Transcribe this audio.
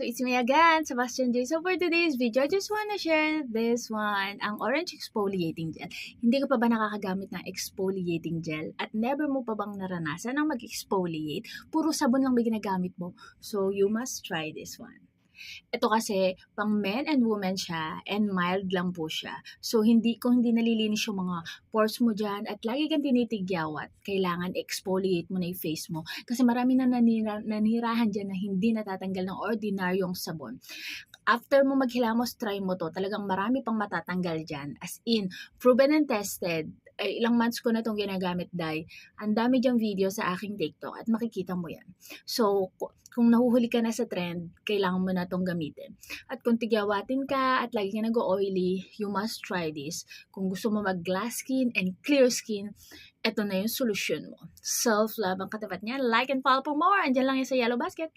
So it's me again, Sebastian J. So for today's video, I just wanna share this one, ang Orange Exfoliating Gel. Hindi ka pa ba nakakagamit ng exfoliating gel? At never mo pa bang naranasan ang mag-exfoliate? Puro sabon lang ba ginagamit mo? So you must try this one. Ito kasi, pang men and women siya, and mild lang po siya. So, kung hindi nalilinis yung mga pores mo dyan, at lagi kang tinitigyawat, kailangan exfoliate mo na yung face mo. Kasi marami na nanirahan dyan na hindi natatanggal ng ordinaryong sabon. After mo maghilamos, try mo to. Talagang marami pang matatanggal dyan. As in, proven and tested. Ilang months ko na itong ginagamit, dahil ang dami dyang video sa aking TikTok at makikita mo yan. So, kung nahuhuli ka na sa trend, kailangan mo na itong gamitin. At kung tigyawatin ka at lagi ka nag-oily, you must try this. Kung gusto mo mag-glass skin and clear skin, ito na yung solusyon mo. Self-love ang katapat niya. Like and follow for more. Andiyan lang yan sa Yellow Basket.